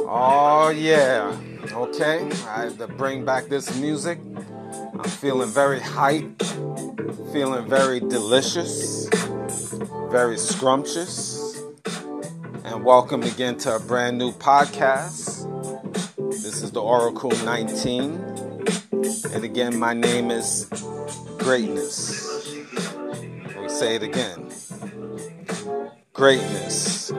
Oh yeah, okay, I had to bring back this music. I'm feeling very hype, feeling very delicious, very scrumptious, and welcome again to a brand new podcast. This is the Oracle 19, and again, my name is Greatness. We say it again, Greatness.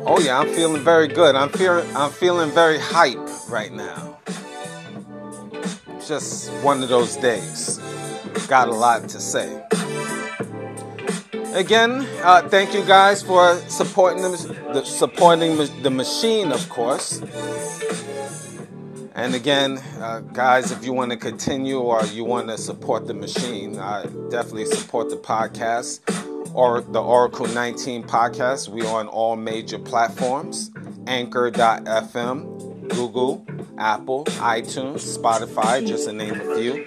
Oh yeah, I'm feeling very good. I'm feeling very hype right now. Just one of those days. Got a lot to say. Again, thank you guys for supporting the machine, of course. And again, guys, if you want to continue or you want to support the machine, definitely support the podcast. Or the Oracle 19 podcast. We are on all major platforms. Anchor.fm, Google, Apple, iTunes, Spotify, just to name a few.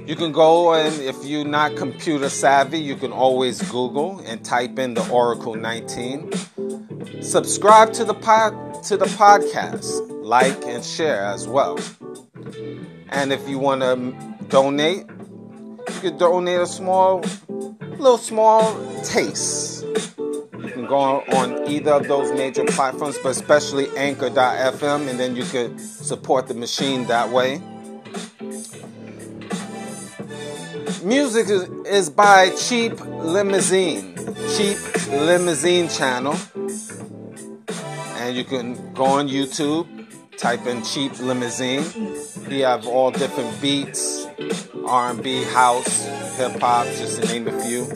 You can go and if you're not computer savvy, you can always Google and type in the Oracle 19. Subscribe to the podcast. Like and share as well. And if you want to donate, you can donate a small taste. You can go on either of those major platforms, but especially Anchor.fm, and then you could support the machine that way. Music is by Cheap Limousine channel, and you can go on YouTube, type in Cheap Limousine. He have all different beats, R&B, house, hip-hop, just to name a few.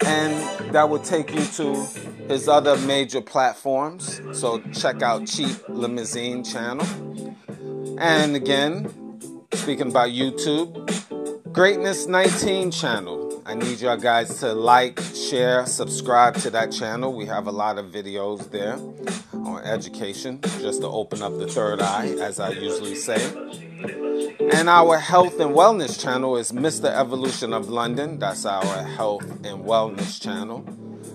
And that will take you to his other major platforms. So check out Cheap Limousine channel. And again, speaking about YouTube, Greatness 19 channel. I need y'all guys to like, share, subscribe to that channel. We have a lot of videos there on education, just to open up the third eye, as I usually say. And our health and wellness channel is Mr. Evolution of London. That's our health and wellness channel.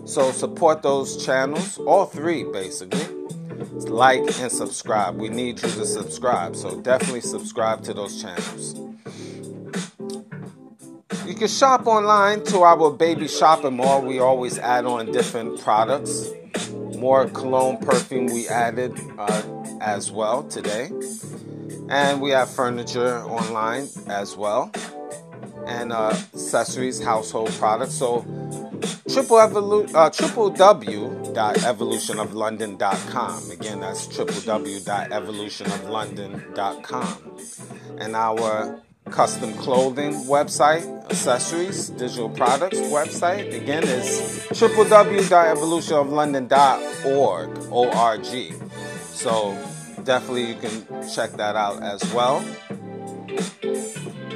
So support those channels, all three basically. Like and subscribe. We need you to subscribe. So definitely subscribe to those channels. You can shop online to our baby shopping mall. We always add on different products. More cologne perfume we added as well today. And we have furniture online as well. And accessories, household products. So www.evolutionoflondon.com. Again, that's www.evolutionoflondon.com. And our custom clothing website, accessories, digital products website, again, is www.evolutionoflondon.org. So definitely you can check that out as well.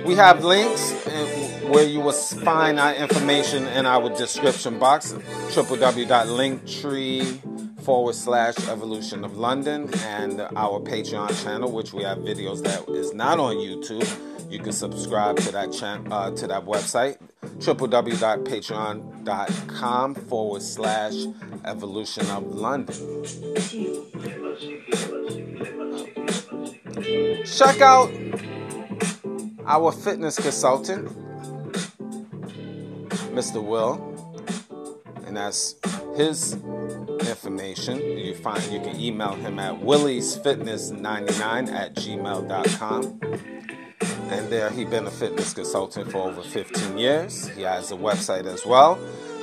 We have links where you will find our information in our description box, www.linktree/Evolution of London, and our Patreon channel, which we have videos that is not on YouTube. You can subscribe to that to that website, www.patreon.com/Evolution of London. Check out our fitness consultant, Mr. Will, and that's his information. You can email him at williesfitness99@gmail.com. And there he's been a fitness consultant for over 15 years. He has a website as well,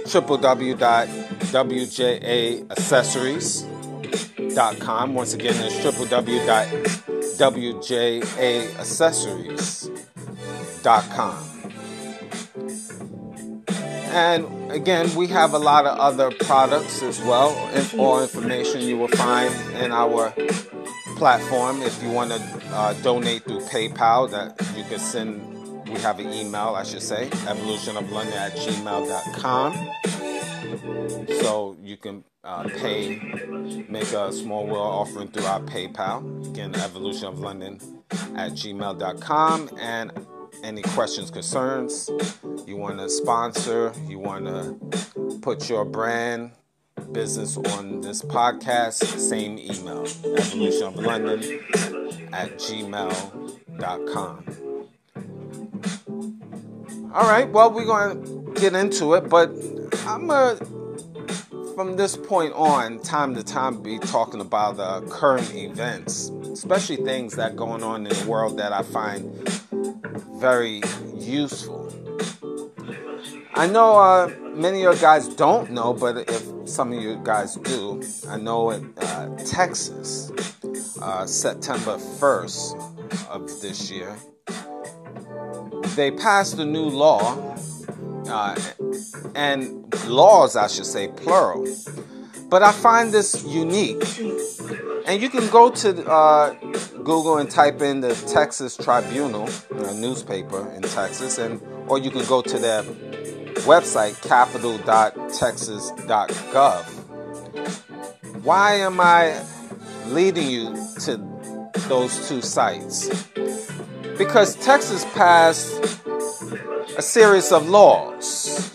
www.wjaccessories.com. Once again, it's www.wjaccessories.com. And again, we have a lot of other products as well. All information you will find in our platform. If you want to donate through PayPal, that you can send. We have an email, I should say, evolutionoflondon@gmail.com. So you can make a small will offering through our PayPal. Again, evolutionoflondon@gmail.com. And any questions, concerns, you want to sponsor, you want to put your brand, business on this podcast, same email, evolutionoflondon@gmail.com. All right, well, we're going to get into it, but I'm going to, from this point on, time to time, be talking about current events, especially things that are going on in the world that I find very useful. I know many of you guys don't know, but if some of you guys do, I know in Texas, September 1st of this year, they passed a new law, and laws, I should say, plural. But I find this unique. And you can go to Google and type in the Texas Tribunal, a newspaper in Texas, or you can go to their website, capital.texas.gov. Why am I leading you to those two sites? Because Texas passed a series of laws.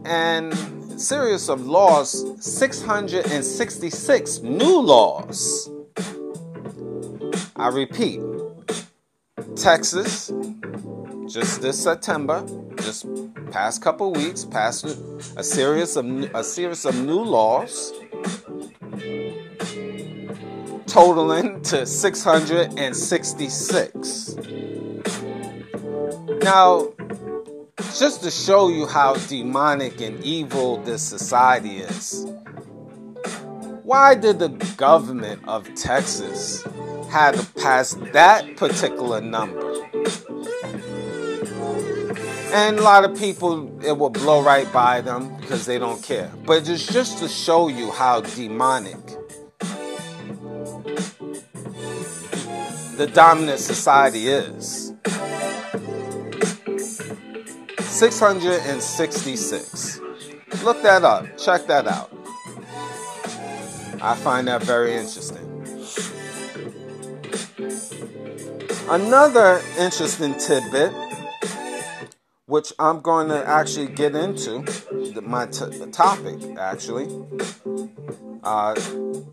And series of laws, 666 new laws. I repeat, Texas, just this September, just past couple weeks, passed a series of new laws, totaling to 666. Now, just to show you how demonic and evil this society is, why did the government of Texas have to pass that particular number? And a lot of people, it will blow right by them because they don't care. But it's just to show you how demonic the dominant society is. 666. Look that up. Check that out. I find that very interesting. Another interesting tidbit, which I'm going to actually get into, my topic, actually.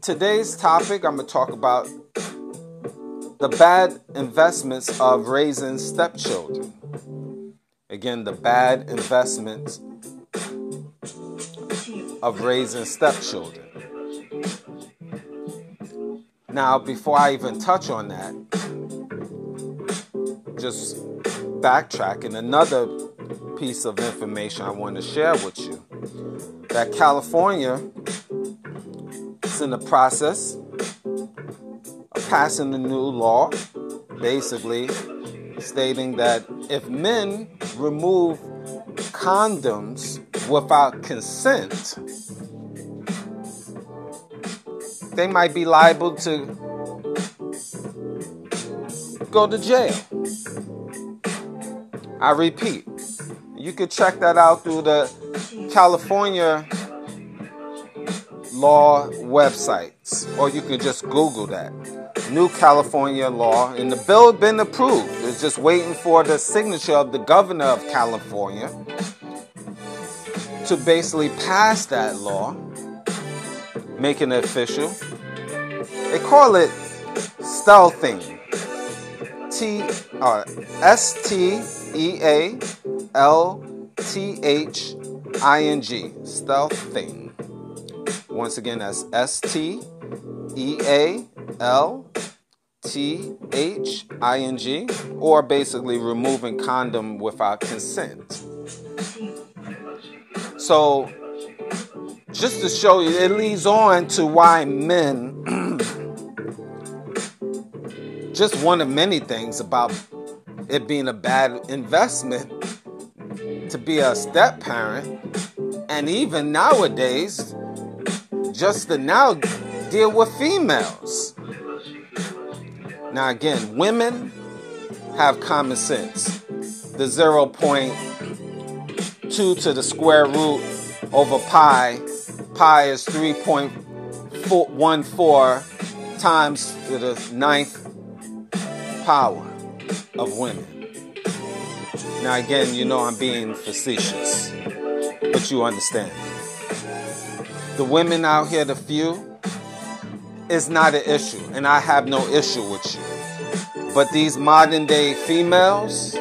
Today's topic, I'm going to talk about the bad investments of raising stepchildren. Again, the bad investments of raising stepchildren. Now, before I even touch on that, just backtracking, another piece of information I want to share with you, that California is in the process of passing a new law, basically stating that if men remove condoms without consent, they might be liable to go to jail. I repeat, you could check that out through the California law websites, or you could just Google that. New California law, and the bill has been approved. It's just waiting for the signature of the governor of California to basically pass that law, making it official. They call it stealthing. STEALTHING. Stealthing. Once again, that's STEALTHING, or basically removing condom without consent. So, just to show you, it leads on to why men, just one of many things about it being a bad investment to be a step parent, and even nowadays, just to now deal with females. Now again, women have common sense. The 0.2 to the square root over pi. Pi is 3.14 times to the 9th power of women. Now again, you know I'm being facetious, but you understand. The women out here, the few, is not an issue, and I have no issue with you. But these modern day females,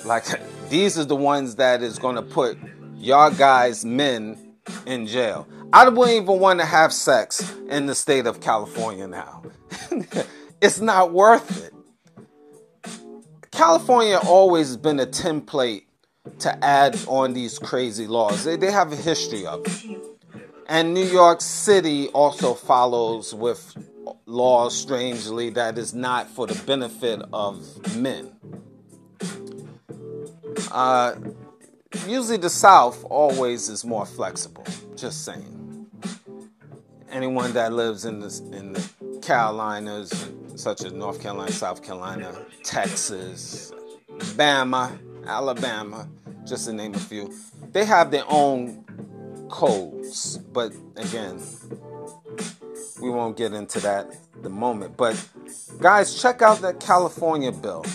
like, these are the ones that is going to put y'all guys, men, in jail. I wouldn't even want to have sex in the state of California now. It's not worth it. California always been a template to add on these crazy laws. They have a history of it. And New York City also follows with laws, strangely, that is not for the benefit of men. Usually the South always is more flexible. Just saying. Anyone that lives in the Carolinas, such as North Carolina, South Carolina, Texas, Bama, Alabama, just to name a few, they have their own codes. But again, we won't get into that at the moment. But guys, check out that California bill.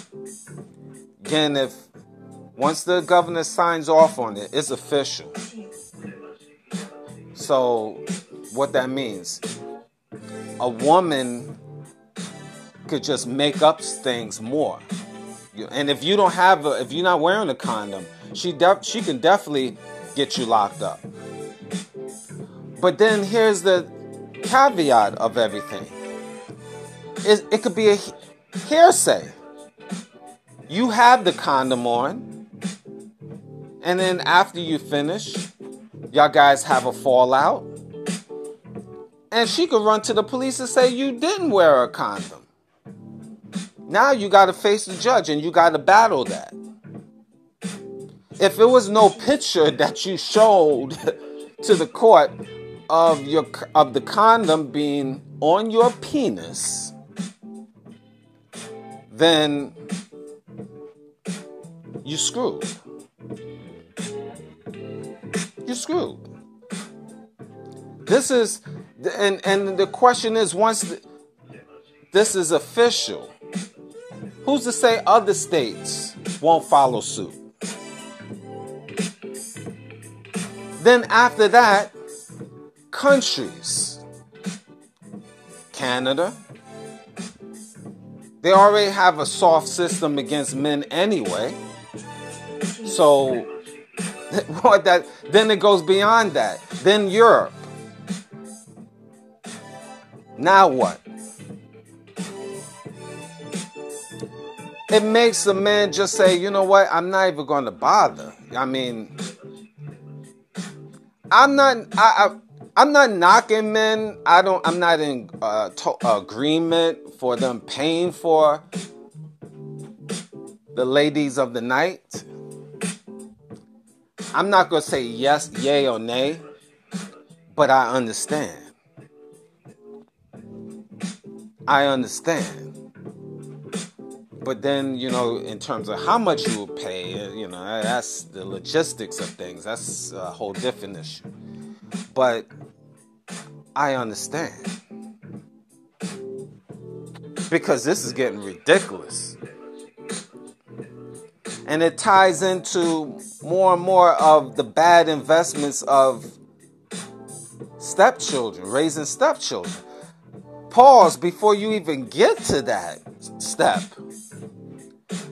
Again, once the governor signs off on it, it's official. So what that means, a woman could just make up things more. And if you don't have if you're not wearing a condom, she can definitely get you locked up. But then here's the caveat of everything. It could be a hearsay. You have the condom on, and then after you finish, y'all guys have a fallout, and she could run to the police and say you didn't wear a condom. Now you got to face the judge, and you got to battle that. If it was no picture that you showed to the court of the condom being on your penis, then you screwed. You're screwed. This is, and the question is, once this is official, who's to say other states won't follow suit? Then after that, countries, Canada, they already have a soft system against men anyway. So then it goes beyond that. Then Europe. Now what? It makes a man just say, you know what, I'm not even going to bother. I mean, I'm not knocking men. I'm not in agreement for them paying for the ladies of the night. I'm not going to say yes, yay, or nay, but I understand. I understand. But then, in terms of how much you will pay, that's the logistics of things. That's a whole different issue. But I understand. Because this is getting ridiculous. And it ties into more and more of the bad investments of stepchildren, raising stepchildren. Pause before you even get to that step.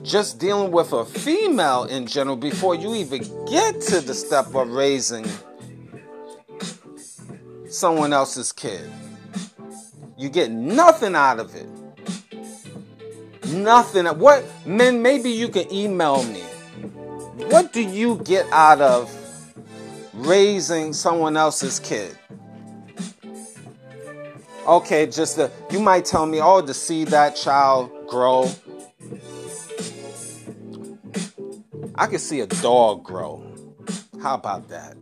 Just dealing with a female in general before you even get to the step of raising someone else's kid. You get nothing out of it. Nothing. What, men, maybe you can email me. What do you get out of raising someone else's kid? Okay, you might tell me, to see that child grow. I could see a dog grow. How about that?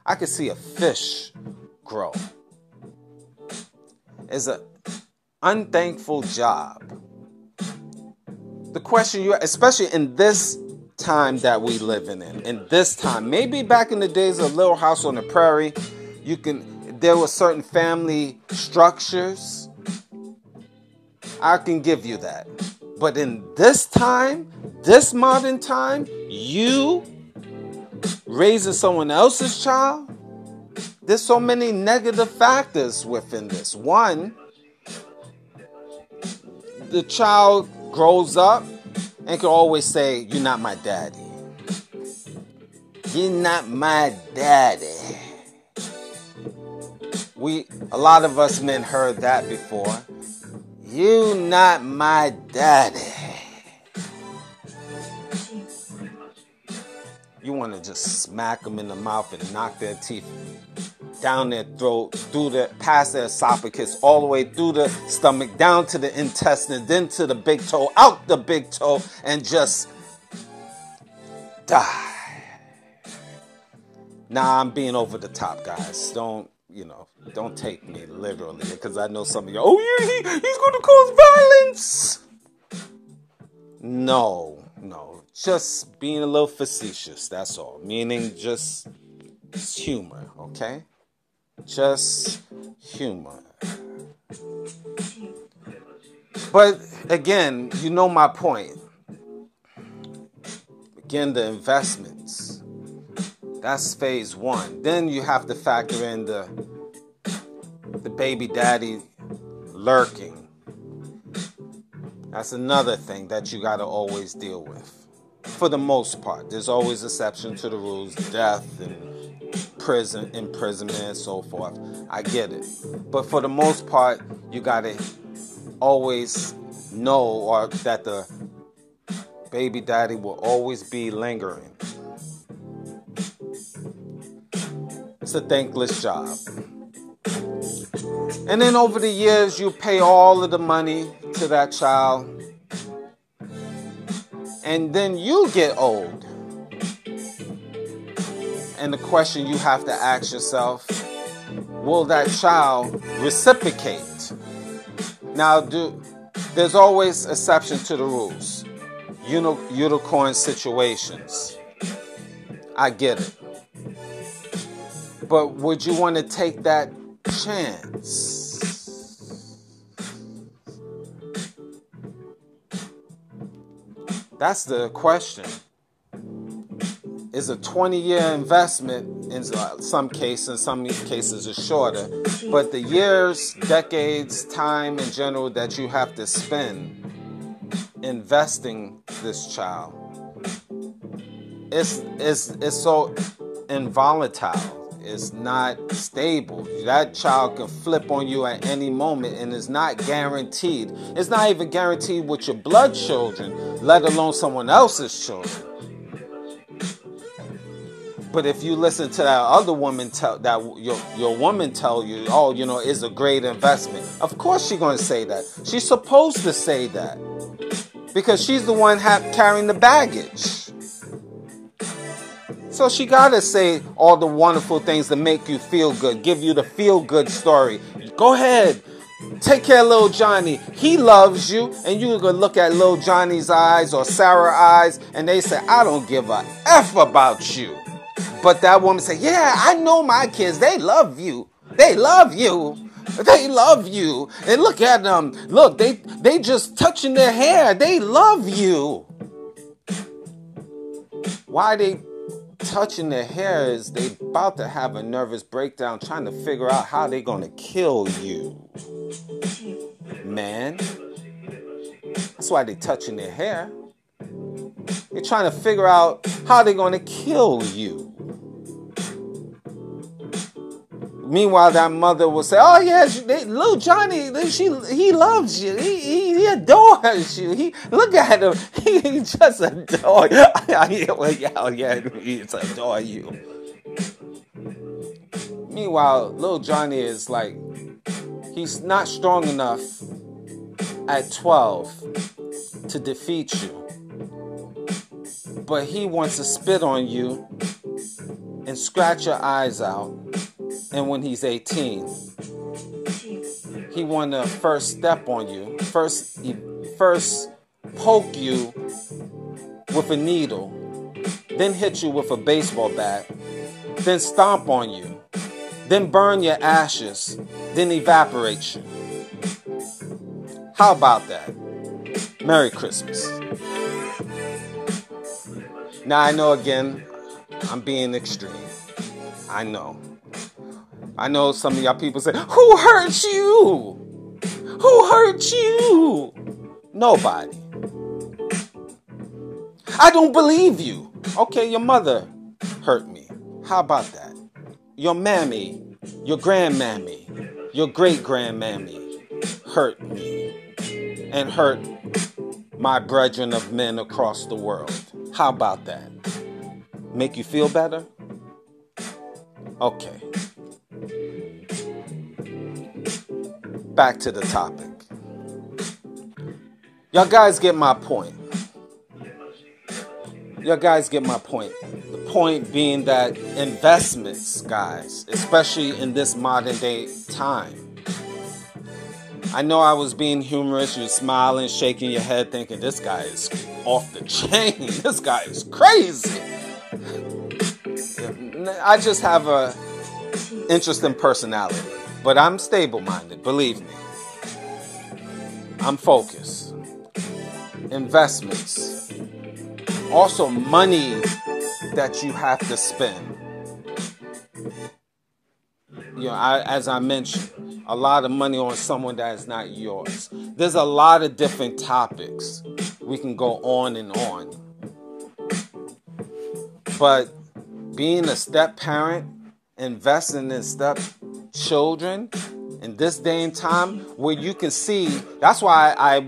I could see a fish grow. It's an unthankful job. The question especially in this time that we living in this time, maybe back in the days of Little House on the Prairie, there were certain family structures. I can give you that. But in this time, this modern time, you raising someone else's child, there's so many negative factors within this. One, the child grows up and can always say, "You're not my daddy. You're not my daddy." A lot of us men heard that before. "You not my daddy." You want to just smack them in the mouth and knock their teeth down their throat, past their esophagus, all the way through the stomach, down to the intestine, then to the big toe, out the big toe, and just die. Nah, I'm being over the top, guys. Don't take me literally, because I know some of you, "Oh yeah, he's going to cause violence." No. Just being a little facetious, that's all. Meaning just humor, okay? Just humor. But again, you know my point. Again, the investments. That's phase one. Then you have to factor in the baby daddy lurking. That's another thing that you got to always deal with. For the most part, there's always exception to the rules, death and imprisonment and so forth. I get it. But for the most part, you got to always know that the baby daddy will always be lingering. It's a thankless job. And then over the years, you pay all of the money to that child. And then you get old. And the question you have to ask yourself, will that child reciprocate? Now, there's always exception to the rules. Unicorn situations. I get it. But would you want to take that chance? That's the question. It's a 20-year investment in some cases it's shorter. But the years, decades, time in general that you have to spend investing this child, it's so involatile. It's not stable. That child can flip on you at any moment, and it's not guaranteed. It's not even guaranteed with your blood children, let alone someone else's children. But if you listen to that other woman your woman tell you, "Oh, it's a great investment," of course she's going to say that. She's supposed to say that because she's the one carrying the baggage. So she got to say all the wonderful things that make you feel good, give you the feel-good story. Go ahead. Take care of little Johnny. He loves you. And you're going to look at little Johnny's eyes or Sarah's eyes, and they say, "I don't give a F about you." But that woman say, "Yeah, I know my kids. They love you. They love you. They love you. And look at them. Look, they just touching their hair. They love you." Why they touching their hair is they about to have a nervous breakdown trying to figure out how they're going to kill you. Man. That's why they touching their hair. They're trying to figure out how they're going to kill you. Meanwhile, that mother will say, "Oh yeah, little Johnny, he loves you. He adores you. Look at him. He just adores you." Yeah, he just adore you. Meanwhile, little Johnny is like, he's not strong enough at 12 to defeat you. but he wants to spit on you and scratch your eyes out. And when he's 18, he want to first step on you, first poke you with a needle, then hit you with a baseball bat, then stomp on you, then burn your ashes, then evaporate you. How about that? Merry Christmas. Now I know again, I'm being extreme. I know some of y'all people say, who hurt you? Who hurt you? Nobody. I don't believe you. Okay, your mother hurt me. How about that? Your mammy, your grandmammy, your great-grandmammy hurt me and hurt my brethren of men across the world. How about that? Make you feel better? Okay. Back to the topic. Y'all guys get my point. The point being that investments, guys, especially in this modern day time. I know I was being humorous. You're smiling, shaking your head, thinking this guy is off the chain. This guy is crazy. I just have a interesting personality, but I'm stable-minded. Believe me, I'm focused. Investments, also money that you have to spend. As I mentioned, a lot of money on someone that is not yours. There's a lot of different topics. We can go on and on. But being a step parent, investing in step children in this day and time where you can see, that's why I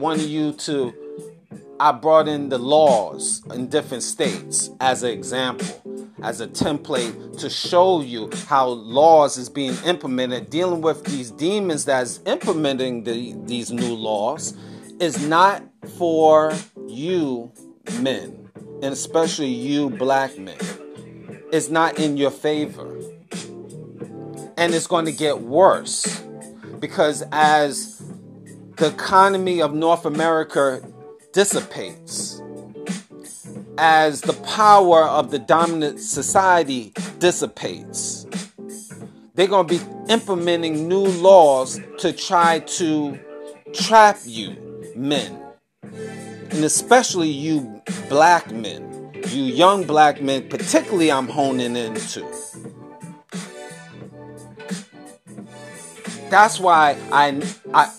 brought in the laws in different states as an example, as a template to show you how laws is being implemented, dealing with these demons that's implementing these new laws is not for you men, and especially you black men. It's not in your favor. And it's going to get worse because as the economy of North America dissipates, as the power of the dominant society dissipates, they're going to be implementing new laws to try to trap you men, and especially you black men, you young black men, particularly I'm honing into. That's why I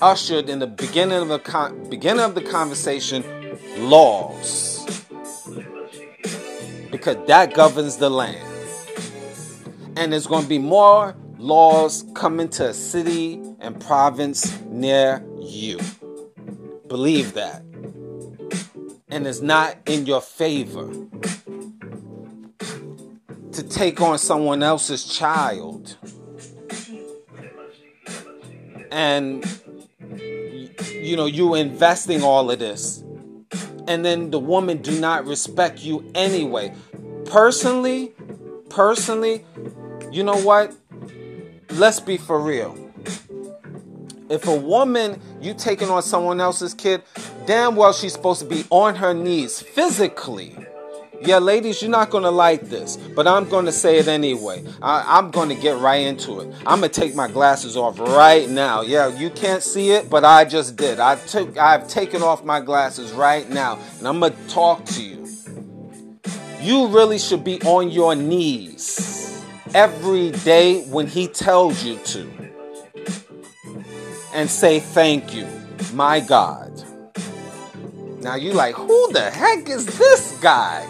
ushered in the beginning of the conversation laws, because that governs the land, and there's going to be more laws coming to a city and province near you. Believe that, and it's not in your favor to take on someone else's child. And, you investing all of this. And then the woman do not respect you anyway. Personally, you know what? Let's be for real. If a woman, you taking on someone else's kid, damn well she's supposed to be on her knees physically. Yeah, ladies, you're not going to like this, but I'm going to say it anyway. I'm going to get right into it. I'm going to take my glasses off right now. Yeah, you can't see it, but I just did. I've taken off my glasses right now, and I'm going to talk to you. You really should be on your knees every day when he tells you to, and say thank you, my God. Now you like, who the heck is this guy?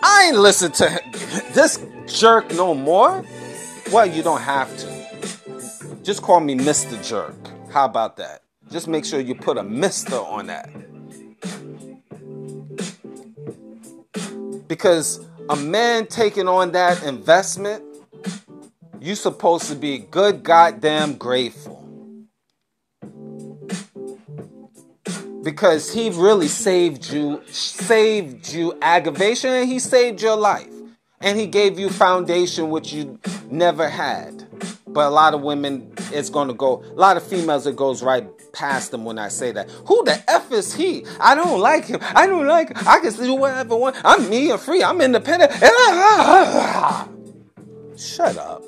I ain't listen to this jerk no more. Well, you don't have to. Just call me Mr. Jerk. How about that? Just make sure you put a Mr. on that. Because a man taking on that investment, you're supposed to be good goddamn grateful. Because he really saved you aggravation, and he saved your life. And he gave you foundation which you never had. But a lot of women, a lot of females, it goes right past them when I say that. Who the F is he? I don't like him. I can do whatever I want. I'm me and free. I'm independent. Shut up.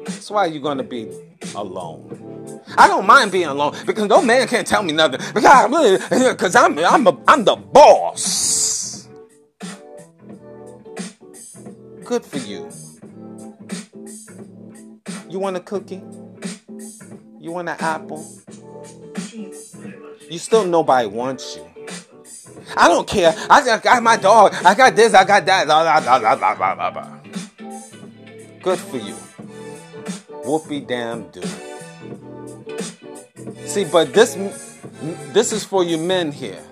That's why you're going to be alone. I don't mind being alone because no man can't tell me nothing because I'm the boss. Good for you. You want a cookie? You want an apple? You still nobody wants you. I don't care. I got my dog. I got this. I got that. Good for you. Whoopie damn do. See, but this is for you men here.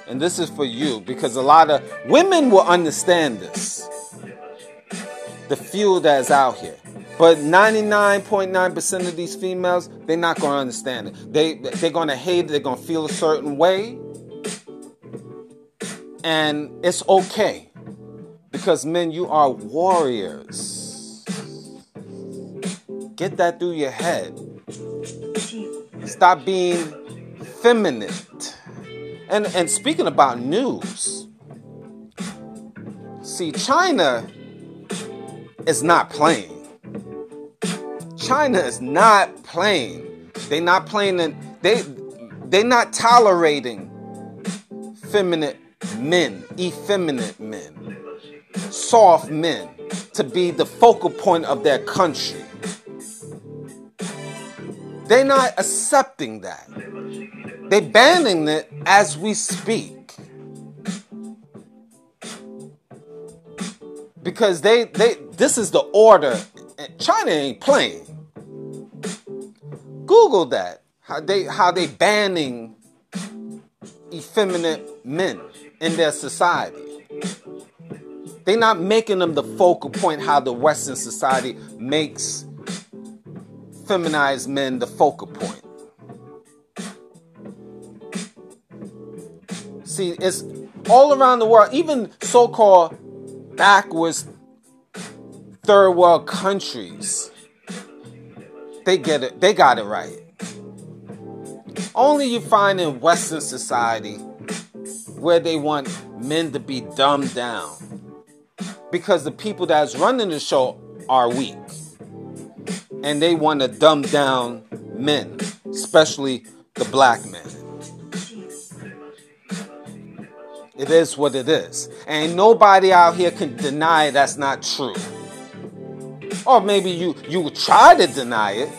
And this is for you because a lot of women will understand this. The few that's out here. But 99.9% of these females, they're not going to understand it. They're going to hate it. They're going to feel a certain way. And it's okay. Because men, you are warriors. Get that through your head. Stop being feminine. And speaking about news, see, China is not playing. China is not playing. They're not playing. They're not tolerating feminine men, effeminate men, soft men to be the focal point of their country. They're not accepting that. They're banning it as we speak. Because this is the order. China ain't playing. Google that. How they banning effeminate men in their society. They're not making them the focal point how the Western society makes feminized men the focal point. See, it's all around the world, even so-called backwards third world countries. They get it. They got it right. Only you find in Western society where they want men to be dumbed down. Because the people that's running the show are weak. And they want to dumb down men, especially the black men. It is what it is. And nobody out here can deny that's not true. Or maybe you try to deny it.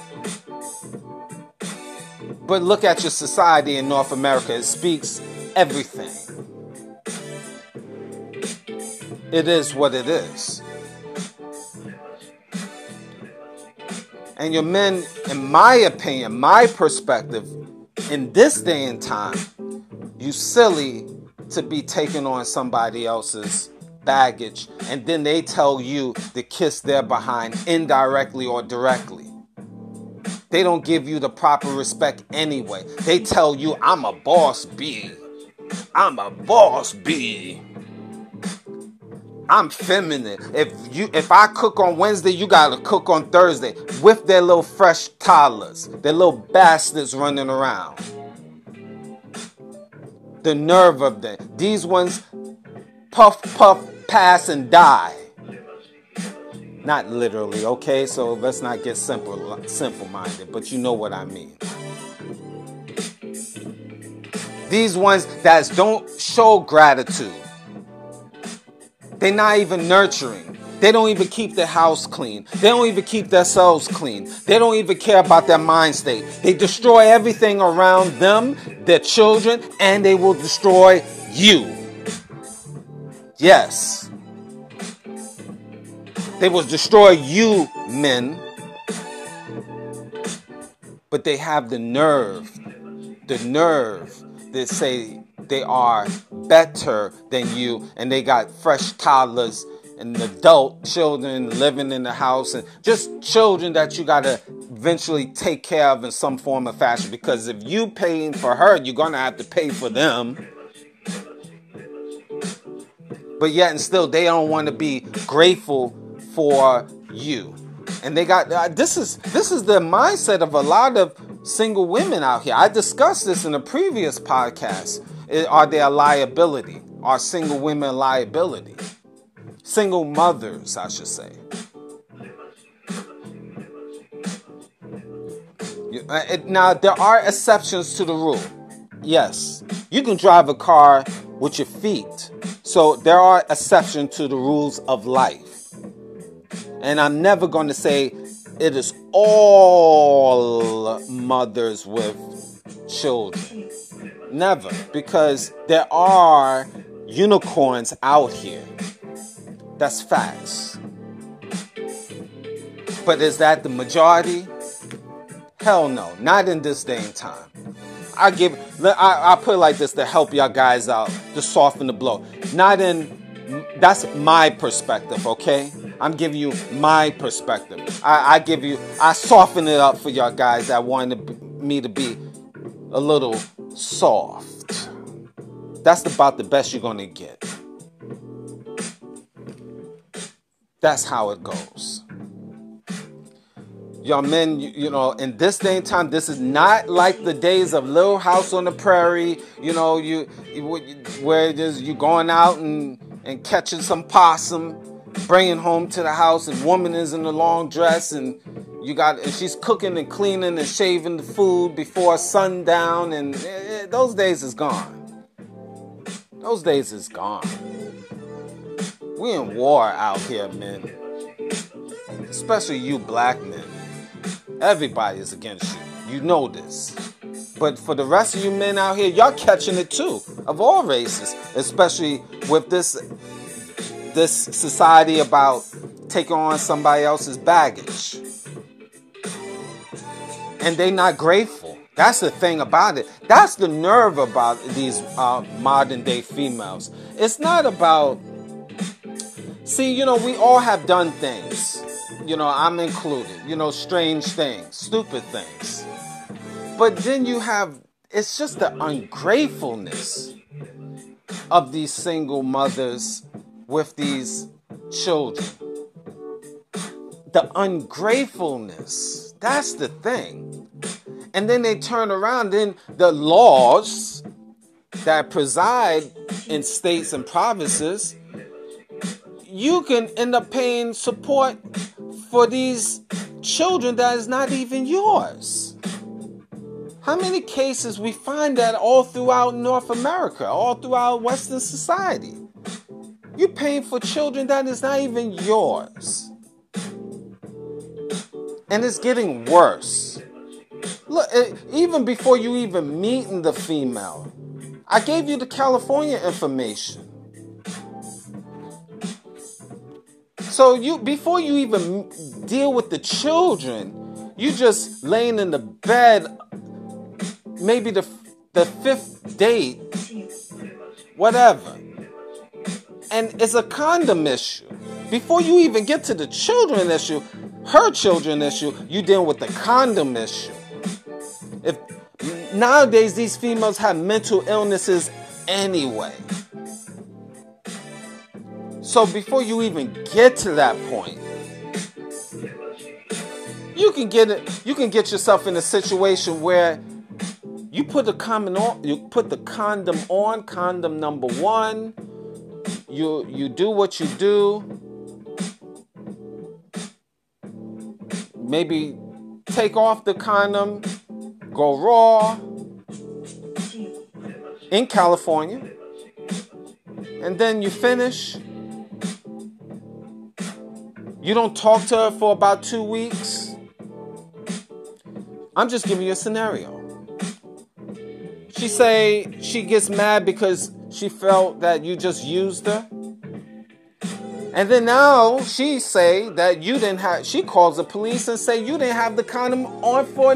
But look at your society in North America. It speaks everything. It is what it is. And your men, in my opinion, my perspective, in this day and time, you silly to be taking on somebody else's baggage, and then they tell you to kiss their behind indirectly or directly. They don't give you the proper respect anyway. They tell you, I'm a boss B. I'm a boss B. I'm feminine. If I cook on Wednesday, you gotta cook on Thursday. With their little fresh toddlers, their little bastards running around. The nerve of them. These ones puff, puff, pass, and die. Not literally, okay? So let's not get simple-minded, but you know what I mean. These ones that don't show gratitude. They're not even nurturing. They don't even keep their house clean. They don't even keep themselves clean. They don't even care about their mind state. They destroy everything around them, their children, and they will destroy you. Yes. They will destroy you, men. But they have the nerve to say they are better than you, and they got fresh toddlers and adult children living in the house, and just children that you gotta eventually take care of in some form or fashion. Because if you paying for her, you're going to have to pay for them. But yet and still, they don't want to be grateful for you. And they got this is the mindset of a lot of single women out here. I discussed this in a previous podcast. Are they a liability? Are single women a liability? Single mothers, I should say. Now, there are exceptions to the rule. Yes, you can drive a car with your feet. So there are exceptions to the rules of life. And I'm never going to say it is all mothers with children. Never. Because there are unicorns out here. That's facts. But is that the majority? Hell no. Not in this day and time. I put it like this to help y'all guys out, to soften the blow. That's my perspective, okay? I'm giving you my perspective. I soften it up for y'all guys that wanted me to be a little soft. That's about the best you're gonna get. That's how it goes. Y'all men, you know, in this day and time, this is not like the days of Little House on the Prairie, you know, where you going out and catching some possum, bringing home to the house, and woman is in a long dress, and she's cooking and cleaning and shaving the food before sundown, and those days is gone. Those days is gone. We in war out here, men. Especially you black men. Everybody is against you. You know this. But for the rest of you men out here, y'all catching it too. Of all races. Especially with this society about taking on somebody else's baggage. And they not grateful. That's the thing about it. That's the nerve about these modern day females. It's not about... See, you know, we all have done things. You know, I'm included. You know, strange things, stupid things. But then it's just the ungratefulness of these single mothers with these children. The ungratefulness. That's the thing. And then they turn around, then the laws that preside in states and provinces, you can end up paying support for these children that is not even yours. How many cases we find that all throughout North America, all throughout Western society? You're paying for children that is not even yours. And it's getting worse. Look, even before you even meeting the female, I gave you the California information. So before you even deal with the children, you just laying in the bed, maybe the fifth date, whatever. And it's a condom issue. Before you even get to the children issue, her children issue, you dealing with the condom issue. If nowadays these females have mental illnesses anyway. So before you even get to that point, you can get yourself in a situation where you put the condom on, condom number one, you do what you do, maybe take off the condom, go raw in California, and then you finish. You don't talk to her for about 2 weeks. I'm just giving you a scenario. She say she gets mad because she felt that you just used her. And then now she say that she calls the police and say you didn't have the condom on for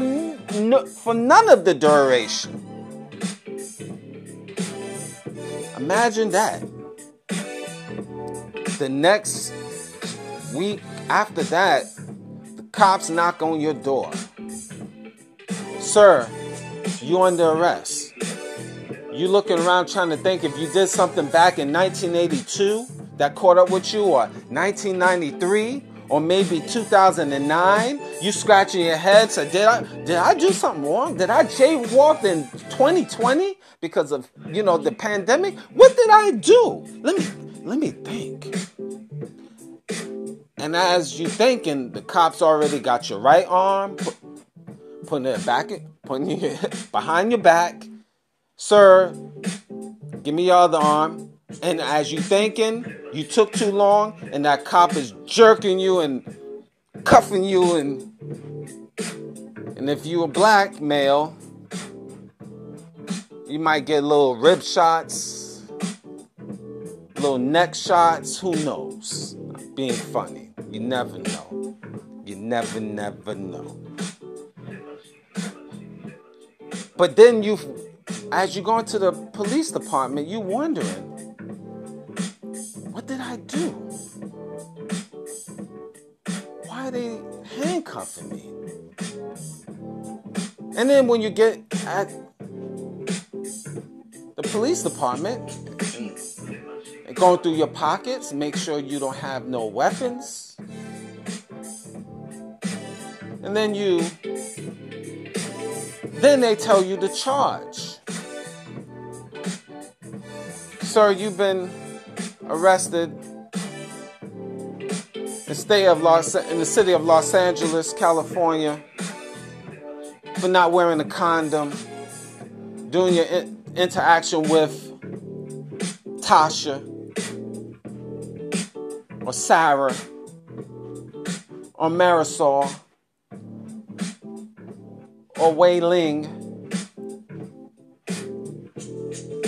none of the duration. Imagine that. The next week after that, the cops knock on your door. Sir, you under arrest. You looking around trying to think if you did something back in 1982 that caught up with you, or 1993, or maybe 2009. You scratching your head, say, did I do something wrong? Did I jaywalk in 2020 because of, the pandemic? What did I do? Let me think. And as you thinking, the cops already got your right arm, putting it behind your back. Sir, give me your other arm. And as you thinking, you took too long, and that cop is jerking you and cuffing you, and if you a black male, you might get little rib shots, little neck shots, who knows? Being funny. You never know. You never know. But then as you go into the police department, you wondering, what did I do? Why are they handcuffing me? And then when you get at the police department, and going through your pockets, make sure you don't have no weapons. And then they tell you the charge. Sir, you've been arrested in the city of Los Angeles, California, for not wearing a condom, doing your interaction with Tasha or Sarah or Marisol or Wei Ling.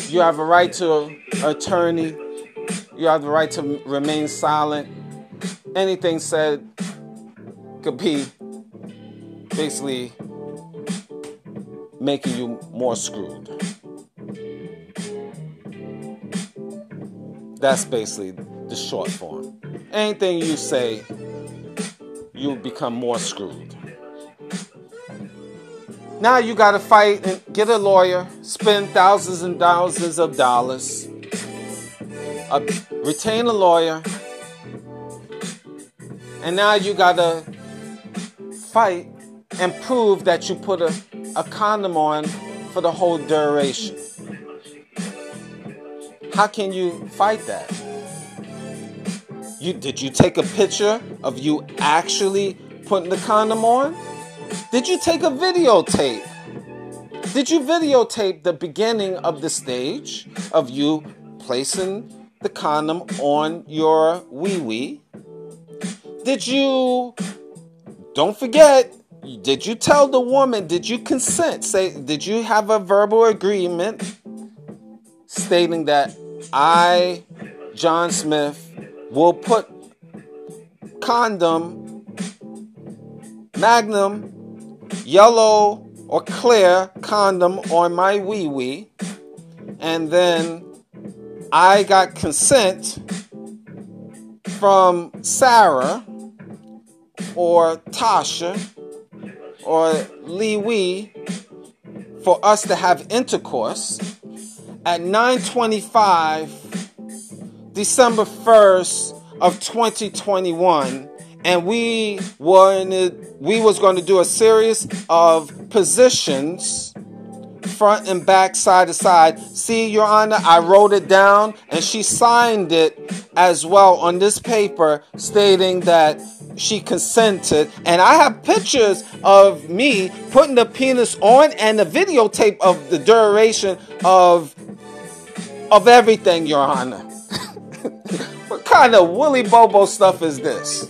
You have a right to an attorney. You have the right to remain silent. Anything said could be basically making you more screwed. That's basically the short form. Anything you say, you become more screwed. Now you got to fight and get a lawyer, spend thousands and thousands of dollars, retain a lawyer, and now you got to fight and prove that you put a condom on for the whole duration. How can you fight that? Did you take a picture of you actually putting the condom on? Did you take a videotape? Did you videotape the beginning of the stage of you placing the condom on your wee-wee? Don't forget, did you tell the woman, did you consent? Did you have a verbal agreement stating that I, John Smith, will put condom, Magnum, yellow or clear condom on my wee-wee, and then I got consent from Sarah or Tasha or Lee Wee for us to have intercourse at 9:25 December 1st of 2021, and we was going to do a series of positions, front and back, side to side. See, Your Honor, I wrote it down, and she signed it as well on this paper stating that she consented. And I have pictures of me putting the penis on and the videotape of the duration of everything, Your Honor. What kind of Willy Bobo stuff is this?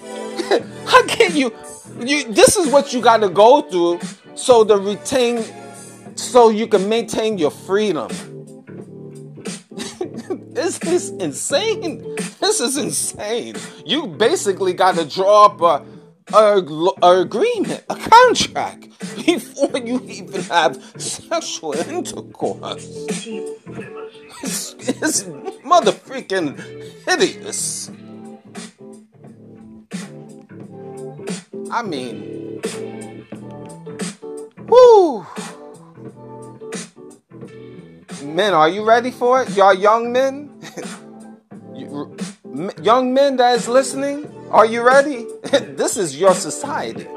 How can you this is what you got to go through so you can maintain your freedom. This is insane. This is insane. You basically got to draw up a agreement, a contract, before you even have sexual intercourse. It's mother freaking hideous. I mean, Whoo! Men, are you ready for it? Y'all young men? Young men that is listening, are you ready? This is your society.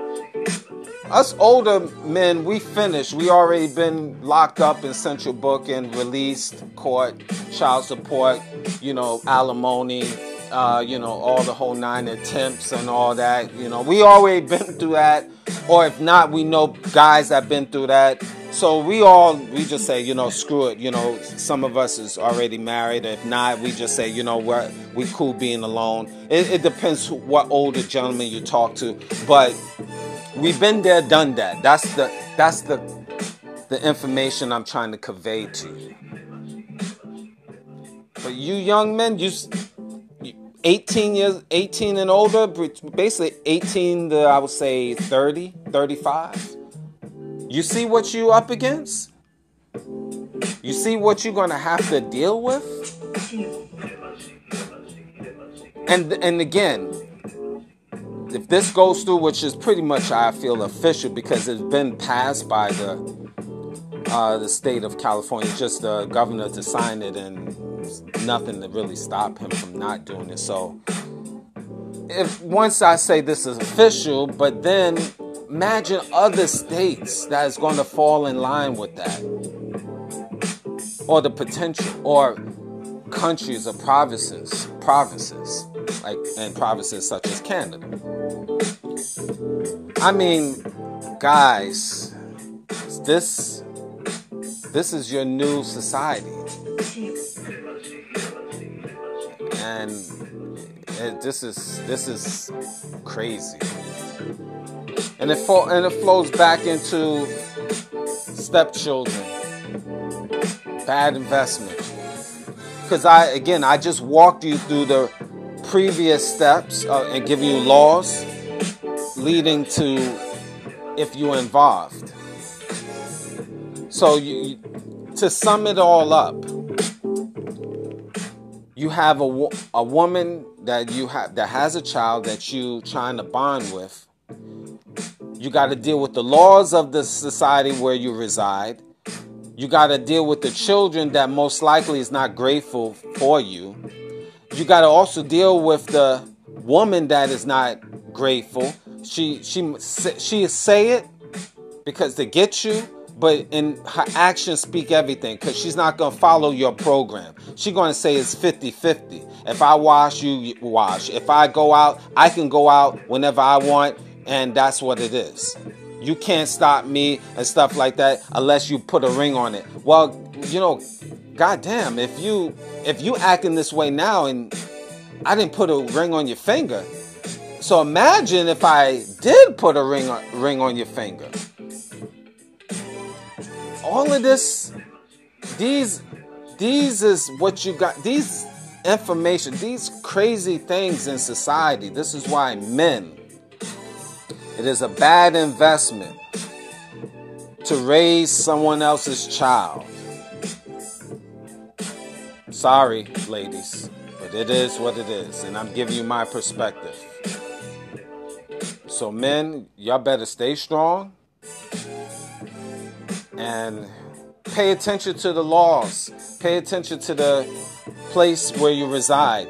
Us older men, we finished. We already been locked up in central booking, released, court, child support, alimony, all the whole 9 attempts and all that. We already been through that. Or if not, we know guys that been through that. So we just say, screw it. Some of us is already married. If not, we just say, we cool being alone. It depends what older gentleman you talk to. But we've been there, done that. That's the information I'm trying to convey to you. But you young men, you 18 and older, basically 18 to, I would say, 30, 35. You see what you up against? You see what you're going to have to deal with? And again, if this goes through, which is pretty much, I feel, official because it's been passed by the state of California, just the governor to sign it, and nothing to really stop him from not doing it. So if once I say this is official, but then imagine other states that is going to fall in line with that, or the potential, or countries or provinces like, and provinces such as Canada. I mean, guys, this is your new society, and this is crazy. And it flows back into stepchildren, bad investment. Because I just walked you through the previous steps and giving you laws leading to if you're involved. So to sum it all up, you have a woman that has a child that you trying to bond with. You got to deal with the laws of the society where you reside. You got to deal with the children that most likely is not grateful for you. You got to also deal with the woman that is not grateful. She say it because to get you, but in her actions speak everything, because she's not going to follow your program. She's going to say it's 50-50. If I wash, you wash. If I go out, I can go out whenever I want, and that's what it is. You can't stop me and stuff like that unless you put a ring on it. Well, goddamn, if you acting this way now and I didn't put a ring on your finger. So imagine if I did put a ring on your finger. All of this, these is what you got, these information, these crazy things in society. This is why men, it is a bad investment to raise someone else's child. Sorry, ladies, but it is what it is, and I'm giving you my perspective. So men, y'all better stay strong and pay attention to the laws. Pay attention to the place where you reside.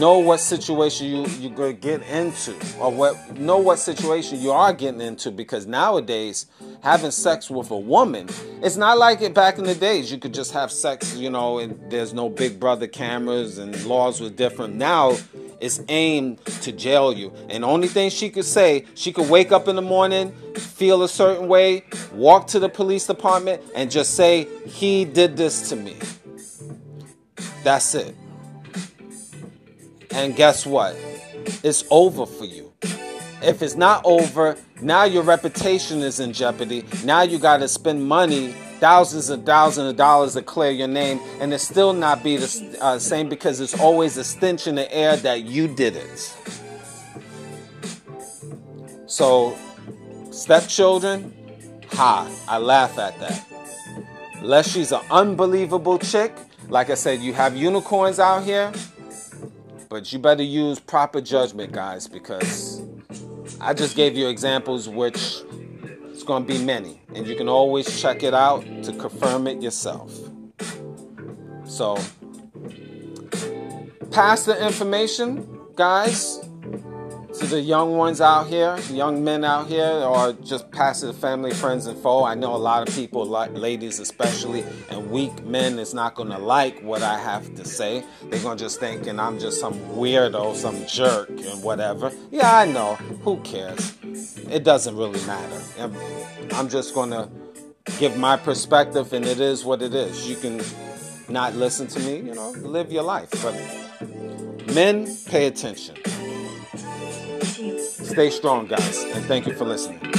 Know what situation you're going to get into, or know what situation you are getting into, because nowadays having sex with a woman, it's not like it back in the days. You could just have sex, and there's no Big Brother cameras and laws were different. Now it's aimed to jail you. And the only thing she could say, she could wake up in the morning, feel a certain way, walk to the police department and just say, he did this to me. That's it. And guess what? It's over for you. If it's not over, now your reputation is in jeopardy. Now you got to spend money, thousands of dollars to clear your name, and it still not be the same, because it's always a stench in the air that you did it. So, stepchildren, I laugh at that. Unless she's an unbelievable chick. Like I said, you have unicorns out here. But you better use proper judgment, guys, because I just gave you examples, which it's going to be many. and you can always check it out to confirm it yourself. So, pass the information, guys, to the young ones out here, young men out here, or just pass it to family, friends, and foe. I know a lot of people, ladies especially, and weak men is not going to like what I have to say. They're going to just thinking I'm just some weirdo, some jerk, and whatever. Yeah, I know. Who cares? It doesn't really matter. I'm just going to give my perspective, and it is what it is. You can not listen to me, live your life. But men, pay attention. Stay strong, guys, and thank you for listening.